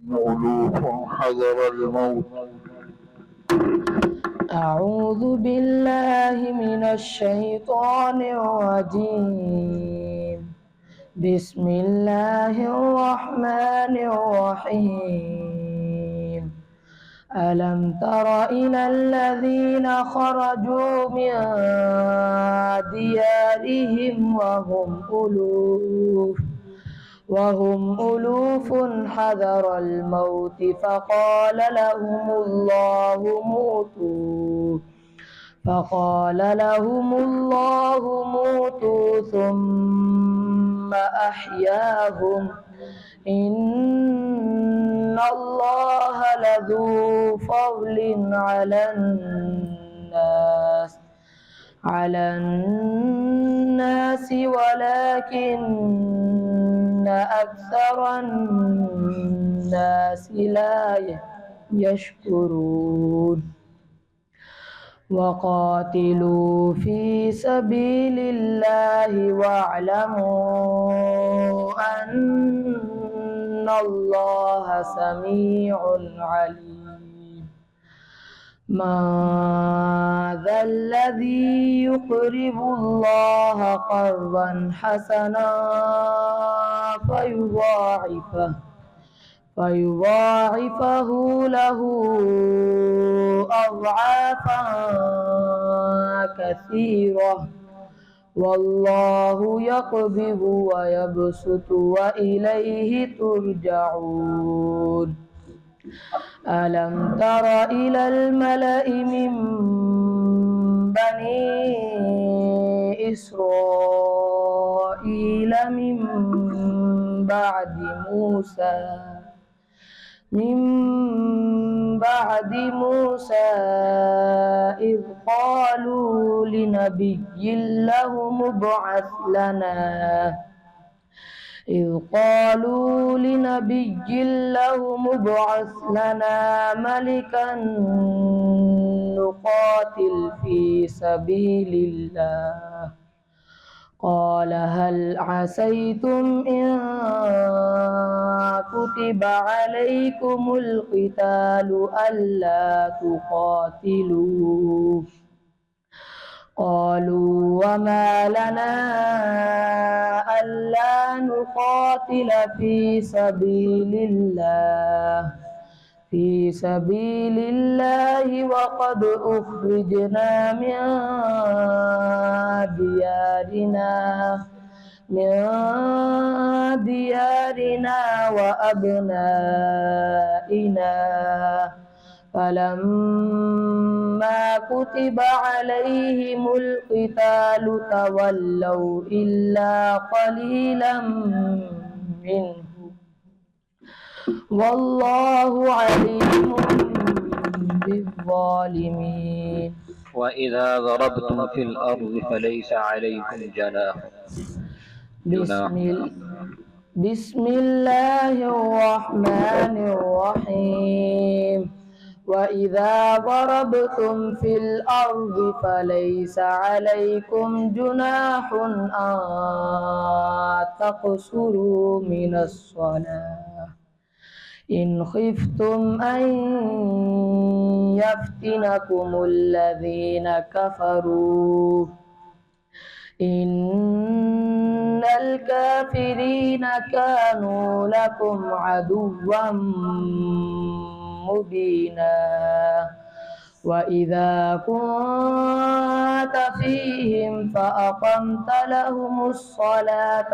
ألوف حذر الموت. أعوذ بالله من الشيطان الرجيم. بسم الله الرحمن الرحيم. ألم تر إلى الذين خرجوا من ديارهم وهم ألوف حذر الموت فقال لهم الله موتوا ثم أحياهم. إن الله لذو فضل على الناس ولكن أكثر الناس لا يشكرون. وقاتلوا في سبيل الله واعلموا أن الله سميع عليم. من ذا الذي يقرض الله قرضا حسنا فيضاعفه له أضعافا كثيرة والله يقبض ويبسط وإليه ترجعون. ألم تر إلى الملأ من بني إسرائيل من بعد موسى إذ قالوا لنبي له مبعث لنا ملكا نقاتل في سبيل الله. قال هل عسيتم إن كتب عليكم القتال ألا تقاتلوا؟ قالوا وما لنا ألا نقاتل في سبيل الله وقد أخرجنا من ديارنا وأبنائنا. فلما كتب عليهم القتال تولوا إلا قليلا منهم والله عليم بالظالمين. وإذا ضربتم في الأرض فليس عليكم جناح. بسم الله الرحمن الرحيم. وإذا ضربتم في الأرض فليس عليكم جناح أن تقصروا من الصلاة إن خفتم أن يفتنكم الذين كفروا إن الكافرين كانوا لكم عدوا مبينا. وإذا كنت فيهم فأقمت لهم الصلاة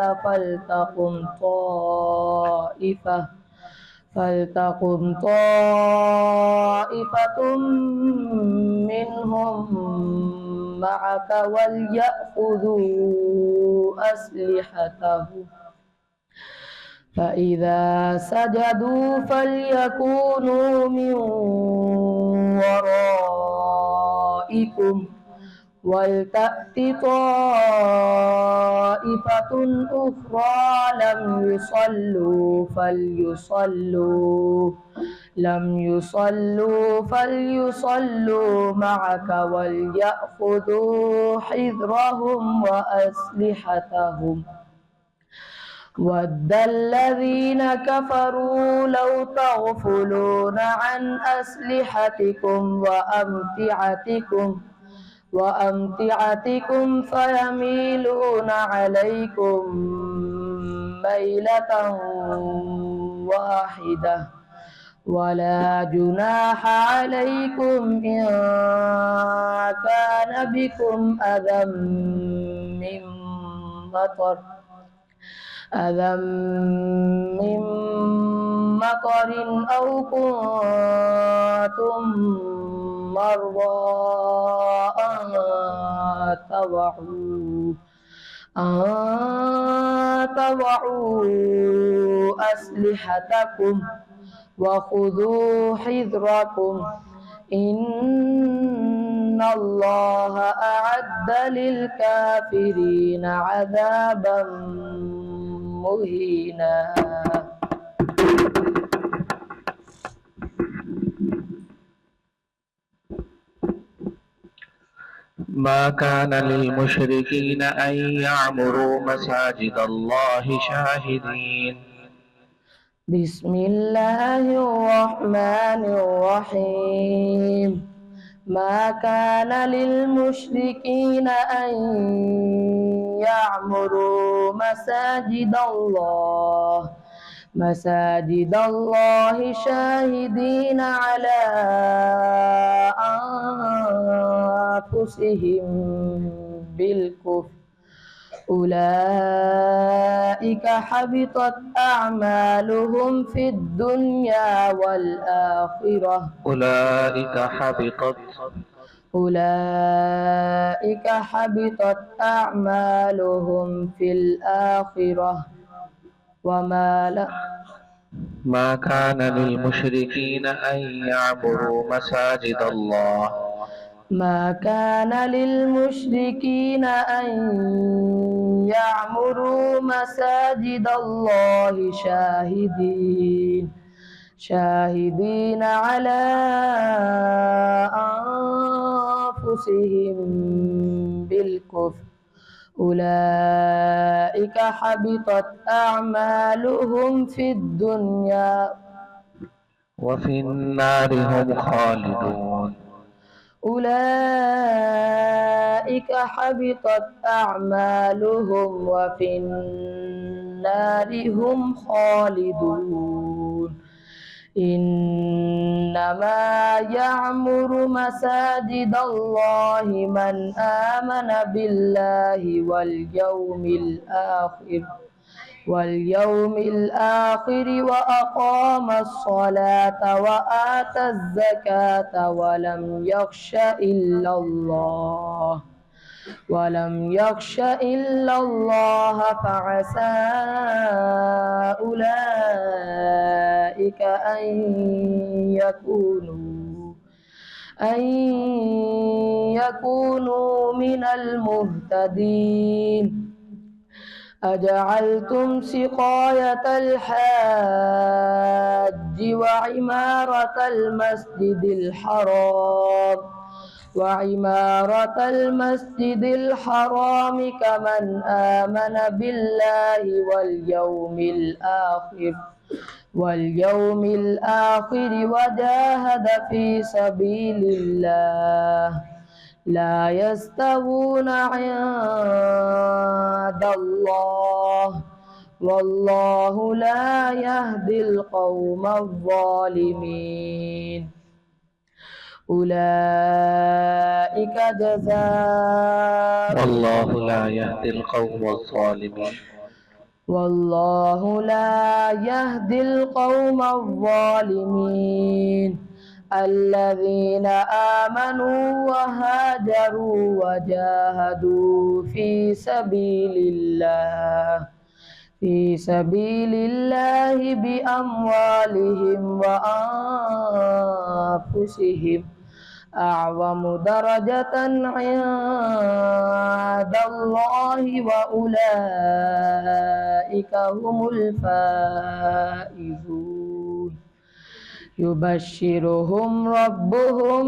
فلتقم طائفة منهم معك وليأخذوا أسلحتهم فإذا سجدوا فليكونوا من ورائكم ولتأت طائفة أخرى لم يصلوا فليصلوا معك وليأخذوا حذرهم وأسلحتهم. ود الذين كفروا لو تغفلون عن أسلحتكم وأمتعتكم فيميلون عليكم ميلة واحدة ولا جناح عليكم إن كان بكم أذى من مطر أو كنتم مرضى أن تضعوا أسلحتكم وخذوا حذركم إن الله أعد للكافرين عذابا مهينا. ما كان للمشركين أن يعمروا مساجد الله شاهدين. بسم الله الرحمن الرحيم. ما كان للمشركين أن يعمروا مساجد الله شاهدين على أنفسهم بالكفر أولئك حبطت أعمالهم في الدنيا والآخرة أولئك حبطت أعمالهم في الآخرة ما كان للمشركين أن يعمروا مساجد الله ما كان للمشركين أن يعمروا مساجد الله شاهدين على أنفسهم بالكفر أولئك حبطت أعمالهم في الدنيا وفي النار هم خالدون. أولئك حبطت أعمالهم وفي النار هم خالدون. إنما يعمر مساجد الله من آمن بالله واليوم الآخر وأقام الصلاة وآتى الزكاة ولم يخش إلا الله فعسى أولئك أن يكونوا من المهتدين. أجعلتم سقاية الحاج وعمارة المسجد الحرام كمن آمن بالله واليوم الآخر وجاهد في سبيل الله لا يستوون عند الله والله لا يهدي القوم الظالمين. أولئك جزاؤهم والله لا يهدي القوم الظالمين. والله لا يهدي القوم الظالمين. الذين آمنوا وهاجروا وجاهدوا في سبيل الله بأموالهم وأنفسهم أعظم درجة عند الله وأولئك هم الفائزون. يبشرهم ربهم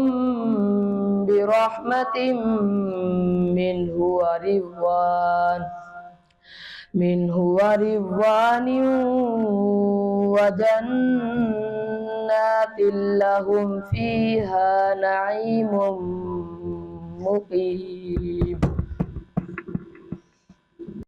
برحمة منه منه ورضوان وجنات لهم فيها نعيم مقيم